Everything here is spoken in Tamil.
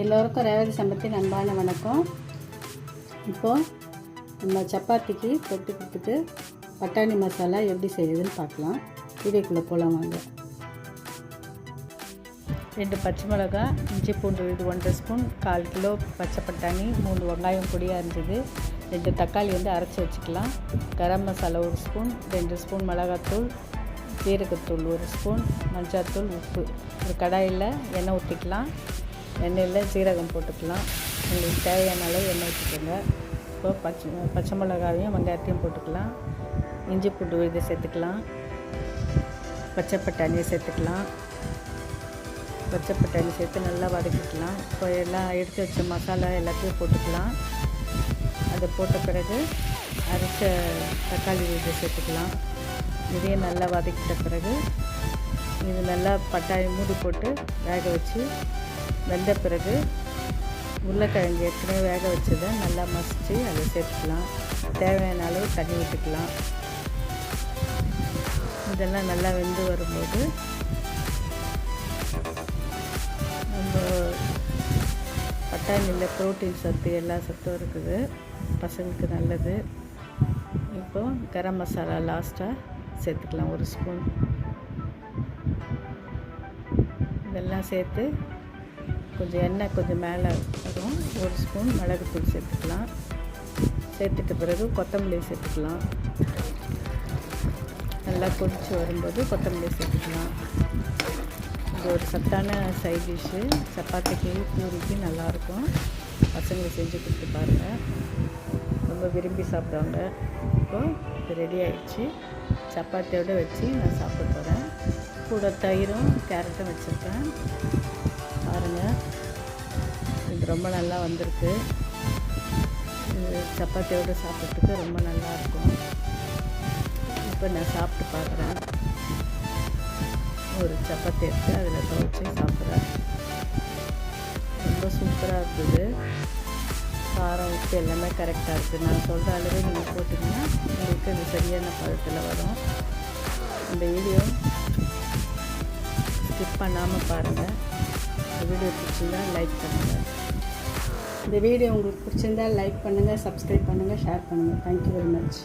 எல்லோருக்கும் ரேவதி சம்பத்தின் அன்பான வணக்கம். இப்போது நம்ம சப்பாத்திக்கு தொட்டு கொடுத்துட்டு பட்டாணி மசாலா எப்படி செய்யுதுன்னு பார்க்கலாம். வீடியோக்குள்ளே போகலாம் வாங்க. 2 பச்சை மிளகா, இஞ்சி பூண்டு இது 1.5 ஸ்பூன், 1/4 கிலோ பச்சை பட்டாணி, 3 வெங்காயம் பொடியாக இருந்தது, 2 தக்காளி அரைச்சி வச்சுக்கலாம். கரம் மசாலா 1 ஸ்பூன், 2 ஸ்பூன் மிளகாத்தூள், ஜீரகத்தூள் 1 ஸ்பூன், மஞ்சள்தூள், உப்பு. ஒரு கடாயில் எண்ணெய் ஊற்றிக்கலாம். எண்ணெயில் ஜீரகம் போட்டுக்கலாம். உங்களுக்கு தேவையான அளவு எண்ணெய் ஊற்றிக்கோங்க. இப்போது பச்சை மிளகாவையும் வெங்காயத்தையும் போட்டுக்கலாம். இஞ்சி பூண்டு விழுது சேர்த்துக்கலாம். பச்சை பட்டாணியை சேர்த்துக்கலாம். பச்சை பட்டாணி சேர்த்து நல்லா வதக்கிக்கலாம். இப்போ எல்லாம் எடுத்து வச்ச மசாலா எல்லாத்தையும் போட்டுக்கலாம். அதை போட்ட பிறகு அரைச்ச தக்காளி விழுது சேர்த்துக்கலாம். இதையும் நல்லா வதக்கிட்ட பிறகு இது நல்லா பட்டாணி மூடி போட்டு வேக வச்சு வெந்த பிறகு உருளைக்கிழங்கு ஏற்கனவே வேக வச்சதை நல்லா மசித்து அதை சேர்த்துக்கலாம். தேவையான அளவு தண்ணி விட்டுக்கலாம். இதெல்லாம் நல்லா வெந்து வரும்போது நம்ம பட்டாணியில் ப்ரோட்டீன் சத்து எல்லா சத்தும் இருக்குது, பசங்களுக்கு நல்லது. இப்போது கரம் மசாலா லாஸ்ட்டாக சேர்த்துக்கலாம் 1 ஸ்பூன். இதெல்லாம் சேர்த்து கொஞ்சம் எண்ணெய் கொஞ்சம் மேலே வரும். 1 ஸ்பூன் மிளகுத்தூள் சேர்த்துக்கலாம். சேர்த்துட்ட பிறகு கொத்தமல்லி சேர்த்துக்கலாம். நல்லா கொதித்து வரும்போது கொத்தமல்லி சேர்த்துக்கலாம். இது ஒரு சத்தான சைட் டிஷ்ஷு. சப்பாத்திக்கு பூரிக்கு நல்லாயிருக்கும். பசங்களுக்கு செஞ்சு கொடுத்து பாருங்கள், ரொம்ப விரும்பி சாப்பிடுவாங்க. இப்போது இது ரெடி ஆகிடுச்சு. சப்பாத்தியோடு வச்சு நான் சாப்பிட போகிறேன். கூட தயிரும் கேரட்டும் வச்சுருக்கேன். பாருங்கள், இது ரொம்ப நல்லா வந்திருக்கு. இது சப்பாத்தியோடு சாப்பிட்றதுக்கு ரொம்ப நல்லாயிருக்கும். இப்போ நான் சாப்பிட்டு பார்க்குறேன். ஒரு சப்பாத்தி எடுத்து அதில் துவைச்சி சாப்பிட்றேன். ரொம்ப சூப்பராக இருக்குது. காரம் உப்பு எல்லாமே கரெக்டாக இருக்குது. நான் சொல்கிற அளவு நீங்கள் போட்டிங்கன்னா உங்களுக்கு இது சரியான பதத்தில் வரும். இந்த வீடியோ ஸ்கிப் பண்ணாமல் பாருங்கள். இந்த வீடியோ பிடிச்சிருந்தால் லைக் பண்ணுங்கள். இந்த வீடியோ உங்களுக்கு பிடிச்சிருந்தால் லைக் பண்ணுங்கள், சப்ஸ்கிரைப் பண்ணுங்கள், ஷேர் பண்ணுங்கள். Thank you very much.